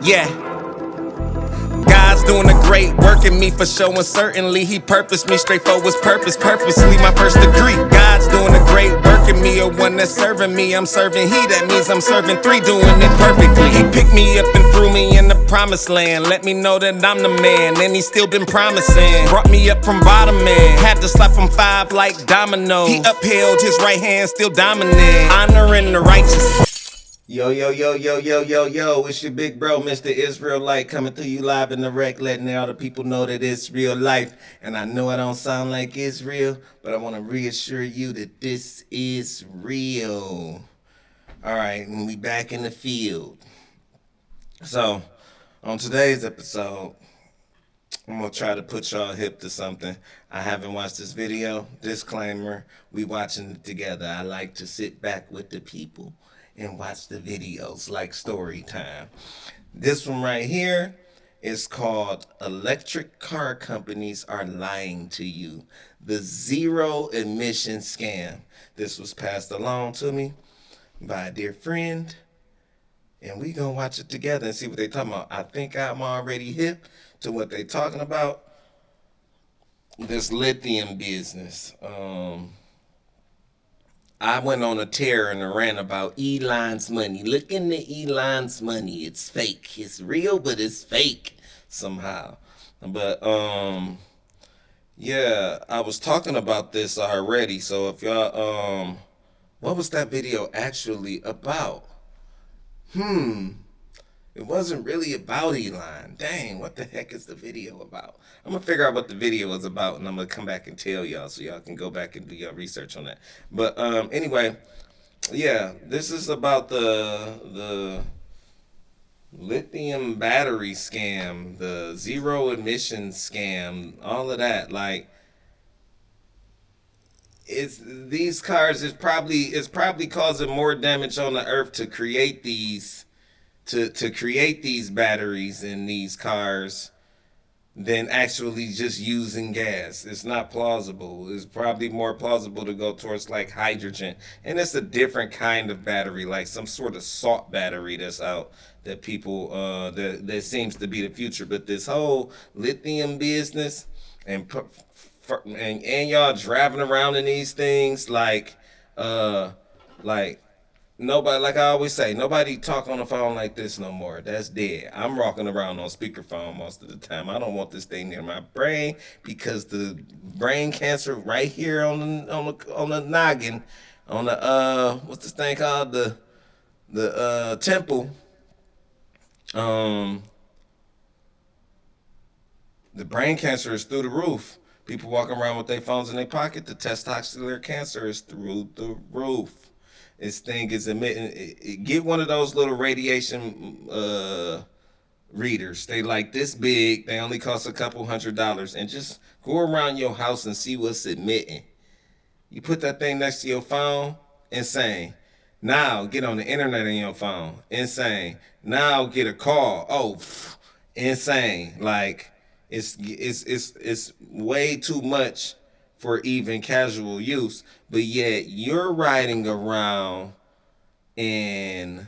Yeah. God's doing a great work in me for sure, and certainly He purposed me straight for His purpose, purposely my first degree. God's doing a great work in me, a one that's serving me. I'm serving He, that means I'm serving three, doing it perfectly. He picked me up and threw me in the promised land, let me know that I'm the man, and He's still been promising. Brought me up from bottom, man, had to slap from 5 like dominoes. He upheld His right hand, still dominant, honoring the righteous. Yo, it's your big bro, Mr. Israelite, coming to you live in the wreck, letting all the people know that it's real life. And I know I don't sound like Israel, but I want to reassure you that this is real. All right, and we back in the field. So, on today's episode, I'm going to try to put y'all hip to something. I haven't watched this video. Disclaimer, we watching it together. I like to sit back with the people and watch the videos like story time. This one right here is called Electric Car Companies Are Lying to You. The Zero Emission Scam. This was passed along to me by a dear friend, and we gonna watch it together and see what they talking about. I think I'm already hip to what they talking about. This lithium business. I went on a tear and a rant about Elon's money. Look into Elon's money. It's fake. It's real, but it's fake somehow. But yeah, I was talking about this already. So if y'all what was that video actually about? It wasn't really about Elon. Dang, what the heck is the video about? I'm going to figure out what the video is about, and I'm going to come back and tell y'all so y'all can go back and do your research on that. But anyway, yeah, this is about the lithium battery scam, the zero emission scam, all of that. Like, these cars is probably causing more damage on the earth to create these to create these batteries in these cars than actually just using gas. It's not plausible. It's probably more plausible to go towards like hydrogen. And it's a different kind of battery, like some sort of salt battery that's out that people that seems to be the future. But this whole lithium business and y'all driving around in these things like nobody, like I always say, nobody talk on the phone like this no more. That's dead. I'm rocking around on speakerphone most of the time. I don't want this thing near my brain because the brain cancer right here on the noggin, on the what's this thing called, the temple. The brain cancer is through the roof. People walking around with their phones in their pocket. The testicular cancer is through the roof. This thing is emitting. Get one of those little radiation readers. They like this big. They only cost a couple $100, and just go around your house and see what's emitting. You put that thing next to your phone. Insane. Now get on the internet on your phone. Insane. Now get a call. Oh, insane. Like it's way too much for even casual use, but yet you're riding around and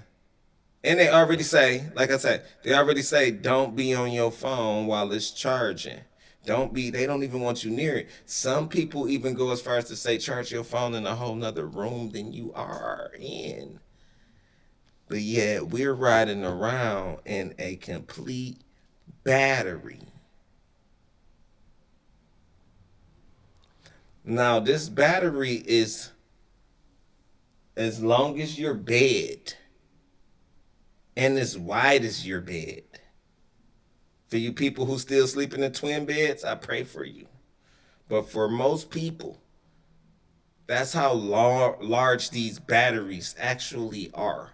they already say, like I said, they already say don't be on your phone while it's charging. They don't even want you near it. Some people even go as far as to say charge your phone in a whole nother room than you are in. But yet we're riding around in a complete battery. Now, this battery is as long as your bed and as wide as your bed. For you people who still sleeping in twin beds, I pray for you. But for most people, that's how large these batteries actually are.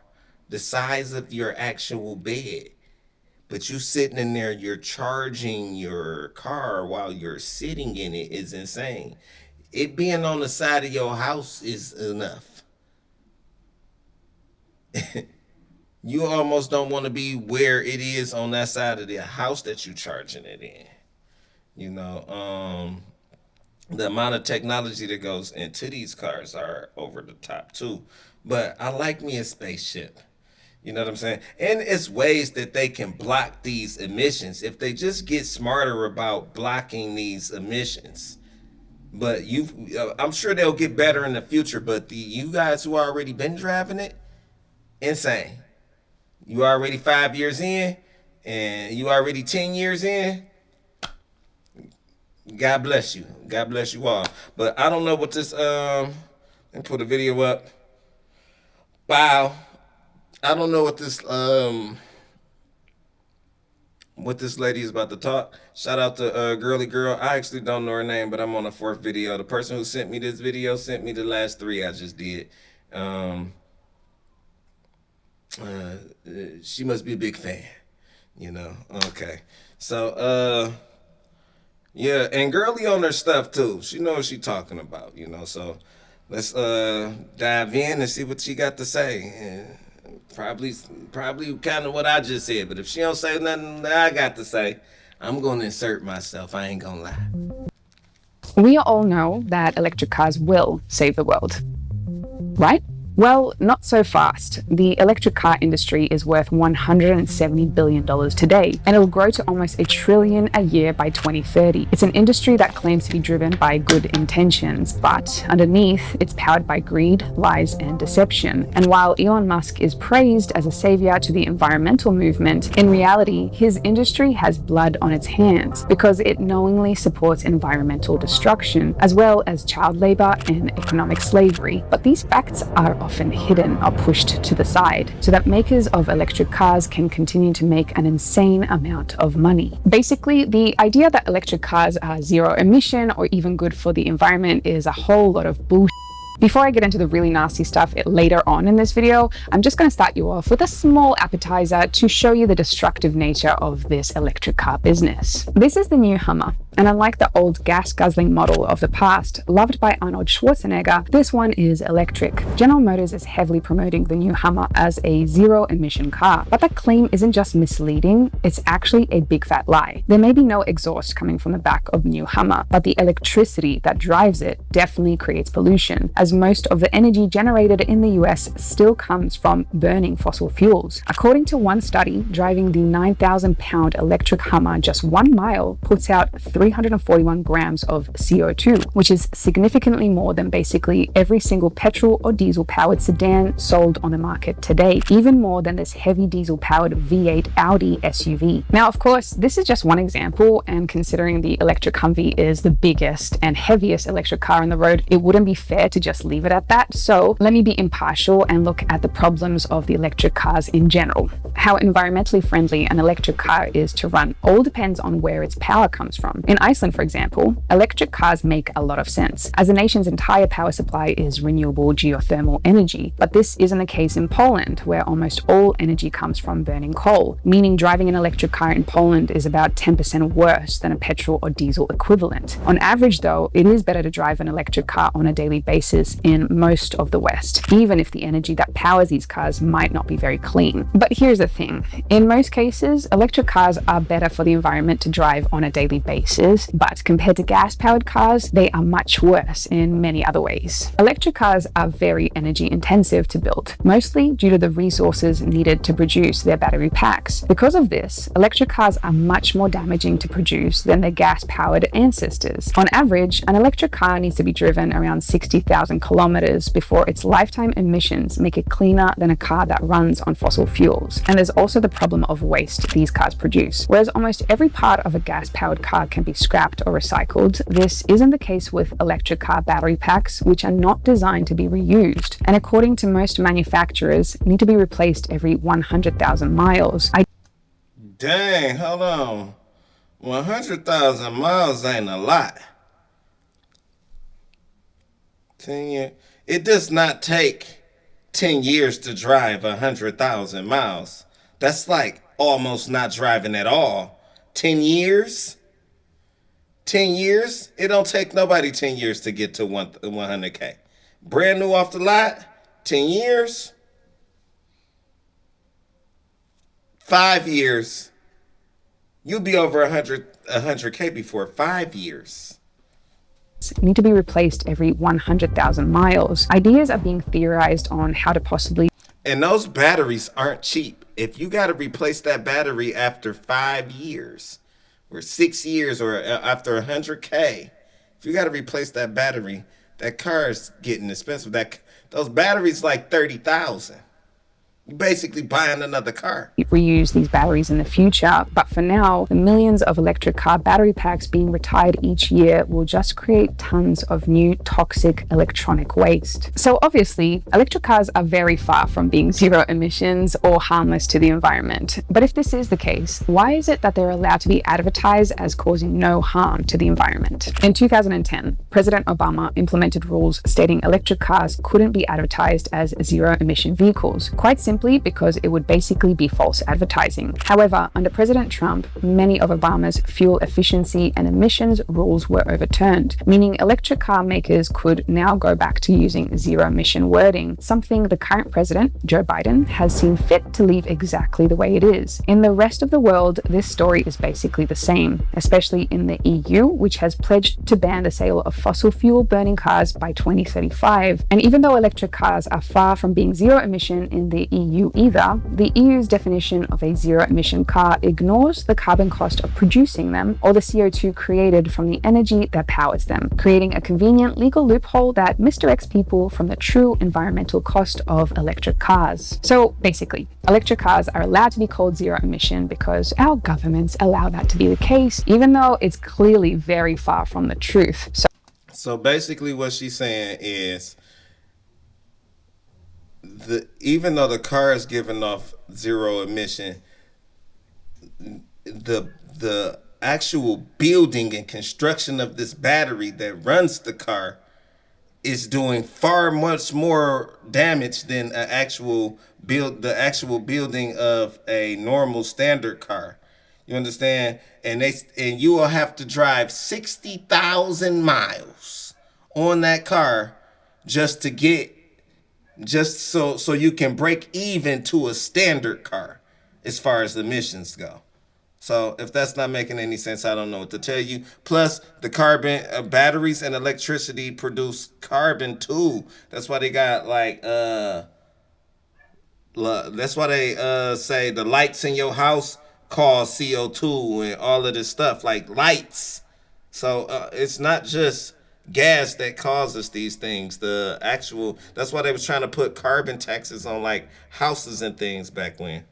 The size of your actual bed. But you sitting in there, you're charging your car while you're sitting in it is insane. It being on the side of your house is enough. You almost don't want to be where it is on that side of the house that you're charging it in. You know, the amount of technology that goes into these cars are over the top too. But I like me a spaceship. You know what I'm saying? And it's ways that they can block these emissions if they just get smarter about blocking these emissions. But I'm sure they'll get better in the future. But you guys who already been driving it, insane. You already 5 years in, and you already 10 years in. God bless you. God bless you all. But I don't know what this let me put a video up. Wow. I don't know what this lady is about to talk. Shout out to Girly Girl. I actually don't know her name, but I'm on the 4th video. The person who sent me this video sent me the last 3 I just did. She must be a big fan, you know. Okay. So yeah, and Girly on her stuff too. She knows what she talking about, you know. So let's dive in and see what she got to say. And probably kind of what I just said, but if she don't say nothing that I got to say, I'm gonna insert myself. I ain't gonna lie. We all know that electric cars will save the world, right? Well, not so fast. The electric car industry is worth $170 billion today, and it'll grow to almost $1 trillion a year by 2030. It's an industry that claims to be driven by good intentions, but underneath, it's powered by greed, lies, and deception. And while Elon Musk is praised as a savior to the environmental movement, in reality, his industry has blood on its hands because it knowingly supports environmental destruction, as well as child labor and economic slavery. But these facts are often hidden or pushed to the side so that makers of electric cars can continue to make an insane amount of money. Basically, the idea that electric cars are zero emission or even good for the environment is a whole lot of bullshit. Before I get into the really nasty stuff later on in this video, I'm just going to start you off with a small appetizer to show you the destructive nature of this electric car business. This is the new Hummer, and unlike the old gas-guzzling model of the past, loved by Arnold Schwarzenegger, this one is electric. General Motors is heavily promoting the new Hummer as a zero-emission car, but that claim isn't just misleading, it's actually a big fat lie. There may be no exhaust coming from the back of the new Hummer, but the electricity that drives it definitely creates pollution, as most of the energy generated in the US still comes from burning fossil fuels. According to one study, driving the 9,000-pound electric Hummer just 1 mile puts out 341 grams of CO2, which is significantly more than basically every single petrol or diesel-powered sedan sold on the market today, even more than this heavy diesel-powered V8 Audi SUV. Now, of course, this is just one example, and considering the electric Humvee is the biggest and heaviest electric car on the road, it wouldn't be fair to just leave it at that. So let me be impartial and look at the problems of the electric cars in general. How environmentally friendly an electric car is to run all depends on where its power comes from. In Iceland, for example, electric cars make a lot of sense, as the nation's entire power supply is renewable geothermal energy. But this isn't the case in Poland, where almost all energy comes from burning coal, meaning driving an electric car in Poland is about 10% worse than a petrol or diesel equivalent. On average, though, it is better to drive an electric car on a daily basis in most of the West, even if the energy that powers these cars might not be very clean. But here's the thing. In most cases, electric cars are better for the environment to drive on a daily basis, but compared to gas-powered cars, they are much worse in many other ways. Electric cars are very energy intensive to build, mostly due to the resources needed to produce their battery packs. Because of this, electric cars are much more damaging to produce than their gas-powered ancestors. On average, an electric car needs to be driven around 60,000 kilometers before its lifetime emissions make it cleaner than a car that runs on fossil fuels. And there's also the problem of waste these cars produce. Whereas almost every part of a gas-powered car can be scrapped or recycled, this isn't the case with electric car battery packs, which are not designed to be reused, and according to most manufacturers, need to be replaced every 100,000 miles. Dang, hold on. 100,000 miles ain't a lot. 10 years. It does not take 10 years to drive 100,000 miles. That's like almost not driving at all. 10 years? 10 years? It don't take nobody 10 years to get to 100K. Brand new off the lot? 10 years? 5 years. You'll be over 100K before 5 years. Need to be replaced every 100,000 miles. Ideas are being theorized on how to possibly And those batteries aren't cheap. If you got to replace that battery after 5 years or 6 years or after 100K, if you got to replace that battery, that car is getting expensive. Those batteries like 30,000. You're basically buying another car. Reuse these batteries in the future, but for now, the millions of electric car battery packs being retired each year will just create tons of new toxic electronic waste. So obviously, electric cars are very far from being zero emissions or harmless to the environment. But if this is the case, why is it that they're allowed to be advertised as causing no harm to the environment? In 2010, President Obama implemented rules stating electric cars couldn't be advertised as zero emission vehicles. Quite simply, because it would basically be false advertising. However, under President Trump, many of Obama's fuel efficiency and emissions rules were overturned, meaning electric car makers could now go back to using zero emission wording, something the current president, Joe Biden, has seen fit to leave exactly the way it is. In the rest of the world, this story is basically the same, especially in the EU, which has pledged to ban the sale of fossil fuel burning cars by 2035. And even though electric cars are far from being zero emission in the EU either, the EU's definition of a zero-emission car ignores the carbon cost of producing them or the CO2 created from the energy that powers them, creating a convenient legal loophole that misdirects people from the true environmental cost of electric cars. So basically, electric cars are allowed to be called zero-emission because our governments allow that to be the case, even though it's clearly very far from the truth. So basically what she's saying is, even though the car is giving off zero emission, the actual building and construction of this battery that runs the car is doing far much more damage than the actual building of a normal standard car. You understand? And you will have to drive 60,000 miles on that car just so you can break even to a standard car as far as emissions go. So if that's not making any sense, I don't know what to tell you. Plus, the carbon batteries and electricity produce carbon too. That's why they got that's why they say the lights in your house cause CO2 and all of this stuff, like lights. So it's not just gas that causes these things. That's why they was trying to put carbon taxes on like houses and things back when.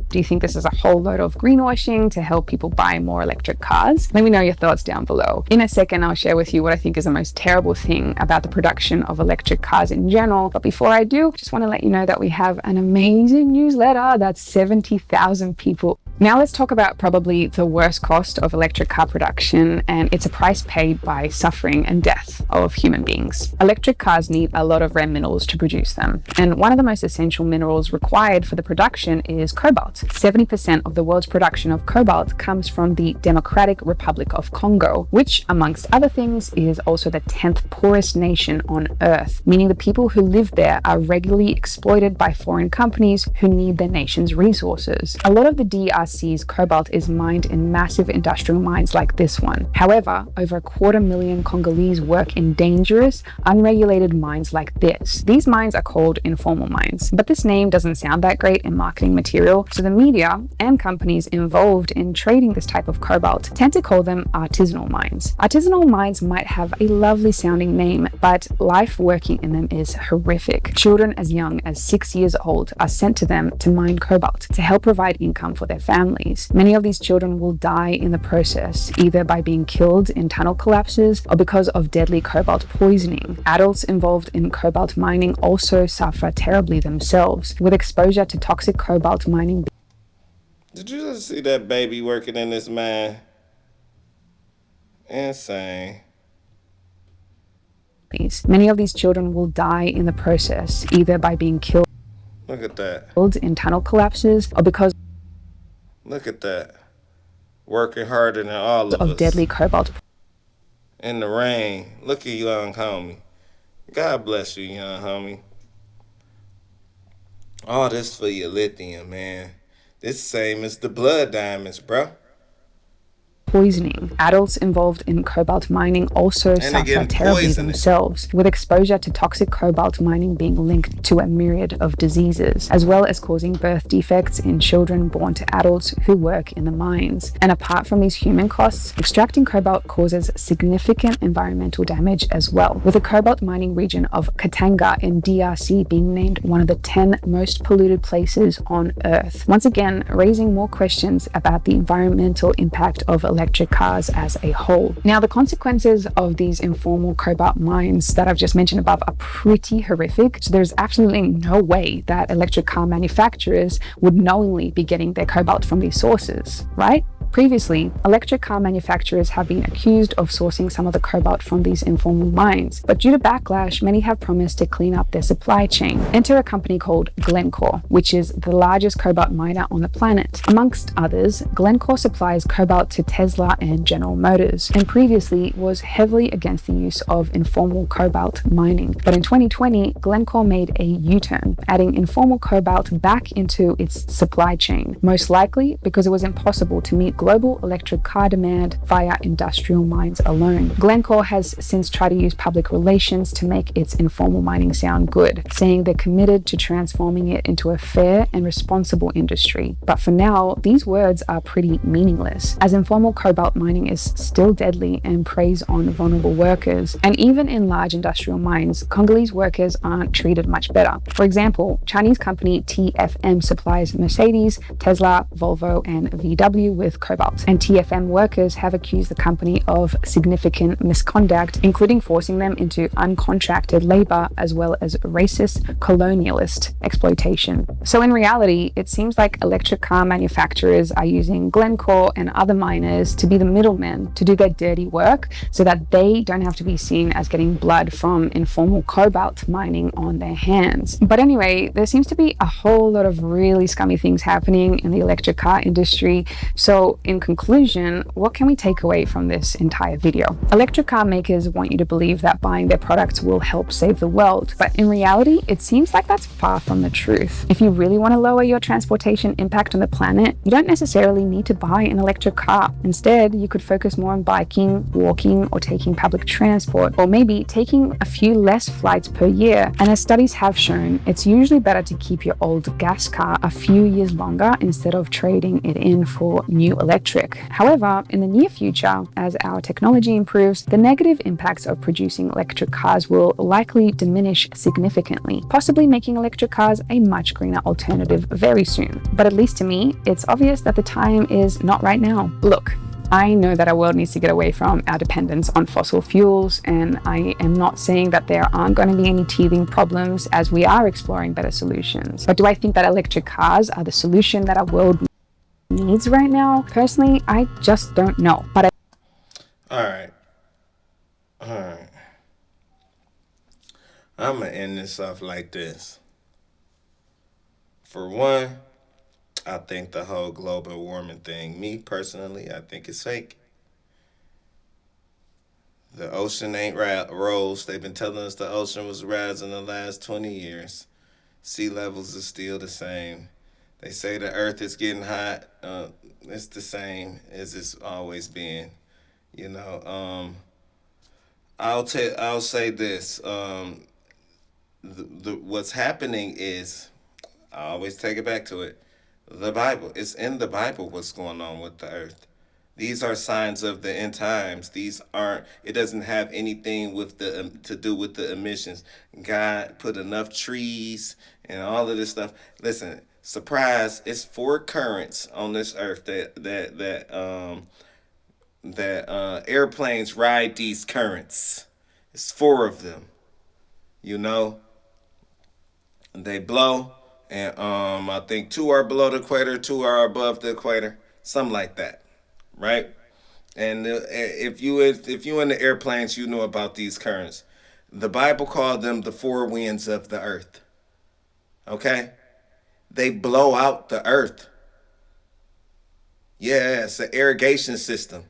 Do you think this is a whole load of greenwashing to help people buy more electric cars? Let me know your thoughts down below. In a second, I'll share with you what I think is the most terrible thing about the production of electric cars in general. But before I do, I just want to let you know that we have an amazing newsletter that's 70,000 people. Now let's talk about probably the worst cost of electric car production, and it's a price paid by suffering and death of human beings. Electric cars need a lot of rare minerals to produce them, and one of the most essential minerals required for the production is cobalt. 70% of the world's production of cobalt comes from the Democratic Republic of Congo, which, amongst other things, is also the 10th poorest nation on Earth, meaning the people who live there are regularly exploited by foreign companies who need their nation's resources. A lot of the DRC's cobalt is mined in massive industrial mines like this one. However, over 250,000 Congolese work in dangerous, unregulated mines like this. These mines are called informal mines, but this name doesn't sound that great in marketing material, so the media and companies involved in trading this type of cobalt tend to call them artisanal mines. Artisanal mines might have a lovely sounding name, but life working in them is horrific. Children as young as 6 years old are sent to them to mine cobalt to help provide income for their families. Many of these children will die in the process, either by being killed in tunnel collapses or because of deadly cobalt poisoning. Adults involved in cobalt mining also suffer terribly themselves, with exposure to toxic cobalt mining. Did you just see that baby working in this mine? Insane. Many of these children will die in the process, either by being killed Look at that. in tunnel collapses or because Look at that. Working harder than all of us. deadly cobalt In the rain. Look at you, young homie. God bless you, young homie. All this for your lithium, man. This same as the blood diamonds, bro. poisoning. Adults involved in cobalt mining also suffer terribly themselves, with exposure to toxic cobalt mining being linked to a myriad of diseases, as well as causing birth defects in children born to adults who work in the mines. And apart from these human costs, extracting cobalt causes significant environmental damage as well, with the cobalt mining region of Katanga in DRC being named one of the 10 most polluted places on Earth. Once again, raising more questions about the environmental impact of electric cars as a whole. Now, the consequences of these informal cobalt mines that I've just mentioned above are pretty horrific, so there's absolutely no way that electric car manufacturers would knowingly be getting their cobalt from these sources, right? Previously, electric car manufacturers have been accused of sourcing some of the cobalt from these informal mines, but due to backlash, many have promised to clean up their supply chain. Enter a company called Glencore, which is the largest cobalt miner on the planet. Amongst others, Glencore supplies cobalt to Tesla and General Motors, and previously was heavily against the use of informal cobalt mining. But in 2020, Glencore made a U-turn, adding informal cobalt back into its supply chain, most likely because it was impossible to meet global electric car demand via industrial mines alone. Glencore has since tried to use public relations to make its informal mining sound good, saying they're committed to transforming it into a fair and responsible industry. But for now, these words are pretty meaningless, as informal cobalt mining is still deadly and preys on vulnerable workers. And even in large industrial mines, Congolese workers aren't treated much better. For example, Chinese company TFM supplies Mercedes, Tesla, Volvo, and VW with cobalt. And TFM workers have accused the company of significant misconduct, including forcing them into uncontracted labor as well as racist, colonialist exploitation. So in reality, it seems like electric car manufacturers are using Glencore and other miners to be the middlemen to do their dirty work so that they don't have to be seen as getting blood from informal cobalt mining on their hands. But anyway, there seems to be a whole lot of really scummy things happening in the electric car industry. So in conclusion, what can we take away from this entire video? Electric car makers want you to believe that buying their products will help save the world, but in reality, it seems like that's far from the truth. If you really want to lower your transportation impact on the planet, you don't necessarily need to buy an electric car. Instead, you could focus more on biking, walking, or taking public transport, or maybe taking a few less flights per year. And as studies have shown, it's usually better to keep your old gas car a few years longer instead of trading it in for new electric. However, in the near future, as our technology improves, the negative impacts of producing electric cars will likely diminish significantly, possibly making electric cars a much greener alternative very soon. But at least to me, it's obvious that the time is not right now. Look, I know that our world needs to get away from our dependence on fossil fuels, and I am not saying that there aren't going to be any teething problems as we are exploring better solutions. But do I think that electric cars are the solution that our world needs right now? Personally, I just don't know. But All right. I'm going to end this off like this. For one, I think the whole global warming thing, me personally, I think it's fake. The ocean ain't rose. They've been telling us the ocean was rising the last 20 years. Sea levels are still the same. They say the earth is getting hot. It's the same as it's always been. You know, I'll say this. What's happening is, I always take it back to it. The Bible. It's in the Bible what's going on with the earth. These are signs of the end times. It doesn't have anything with to do with the emissions. God put enough trees and all of this stuff. Listen, surprise, it's 4 currents on this earth that airplanes ride these currents. It's 4 of them. You know, they blow. And I think 2 are below the equator, 2 are above the equator, something like that, right? And if you in the airplanes, you know about these currents. The Bible called them the 4 winds of the earth. Okay, they blow out the earth. Yeah, it's an irrigation system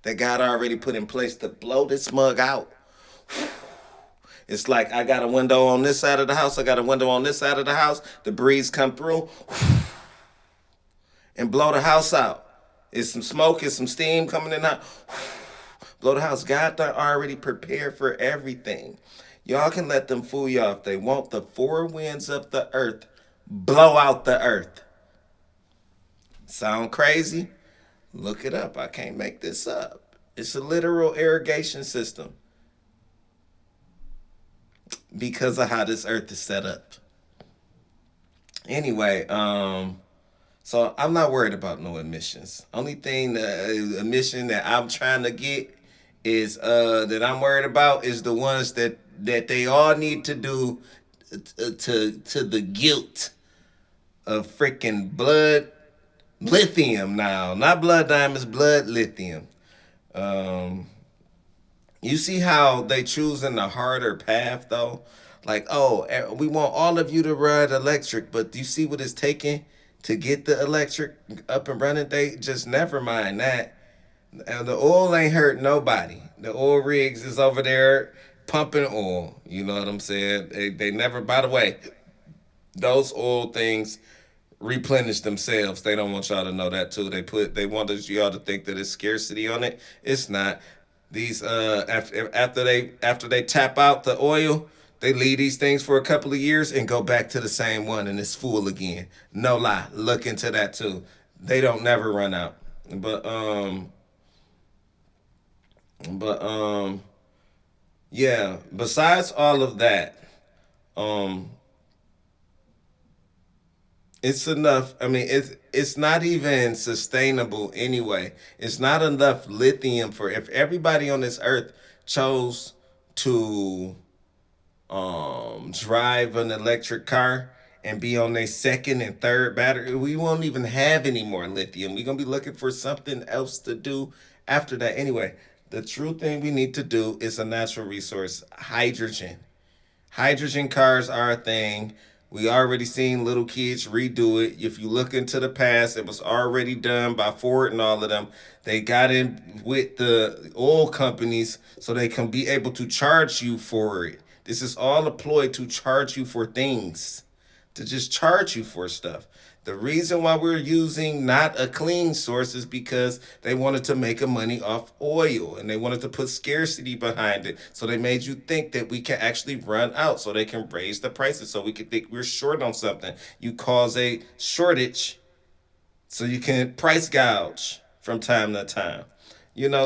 that God already put in place to blow this mug out. It's like I got a window on this side of the house. I got a window on this side of the house. The breeze come through and blow the house out. It's some smoke, it's some steam coming in out. Blow the house. God done already prepared for everything. Y'all can let them fool y'all if they want. The four winds of the earth blow out the earth. Sound crazy? Look it up. I can't make this up. It's a literal irrigation system because of how this earth is set up. Anyway, so I'm not worried about no emissions. Only thing the emission that I'm trying to get is that I'm worried about is the ones that they all need to do to the guilt of freaking blood lithium now. Not blood diamonds, blood lithium. Um you see how they choosing the harder path though? Like, oh, we want all of you to ride electric, but do you see what it's taking to get the electric up and running? They just never mind that. And the oil ain't hurt nobody. The oil rigs is over there pumping oil. You know what I'm saying? They never, by the way, those oil things replenish themselves. They don't want y'all to know that too. They want y'all to think that it's scarcity on it. It's not. These after they tap out the oil, they leave these things for a couple of years and go back to the same one and it's full again. No lie. Look into that too. They don't never run out. But but yeah, besides all of that, um it's enough. I mean, it's not even sustainable anyway. It's not enough lithium for if everybody on this earth chose to drive an electric car and be on their second and third battery, we won't even have any more lithium. We're gonna be looking for something else to do after that. Anyway, the true thing we need to do is a natural resource, hydrogen. Hydrogen cars are a thing. We already seen little kids redo it. If you look into the past, it was already done by Ford and all of them. They got in with the oil companies so they can be able to charge you for it. This is all a ploy to charge you for things, to just charge you for stuff. The reason why we're using not a clean source is because they wanted to make a money off oil and they wanted to put scarcity behind it. So they made you think that we can actually run out so they can raise the prices so we can think we're short on something. You cause a shortage so you can price gouge from time to time.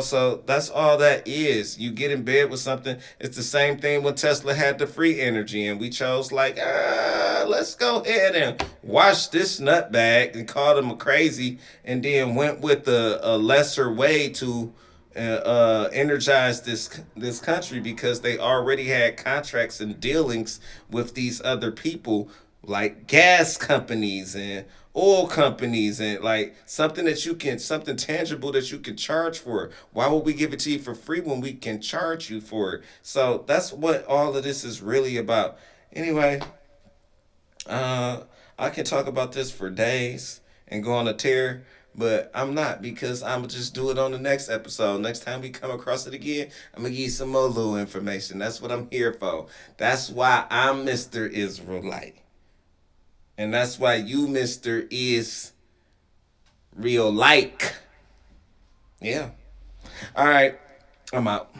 So that's all that is. You get in bed with something. It's the same thing when Tesla had the free energy, and we chose like, let's go ahead and wash this nutbag and called him a crazy, and then went with a lesser way to energize this country because they already had contracts and dealings with these other people like gas companies and oil companies and like something tangible that you can charge for. Why would we give it to you for free when we can charge you for it? So that's what all of this is really about. Anyway, I can talk about this for days and go on a tear, but I'm not because I'm just do it on the next episode. Next time we come across it again, I'm gonna give you some more little information. That's what I'm here for. That's why I'm Mr. Israelite. And that's why you, Mr. is real like. Yeah. All right. I'm out.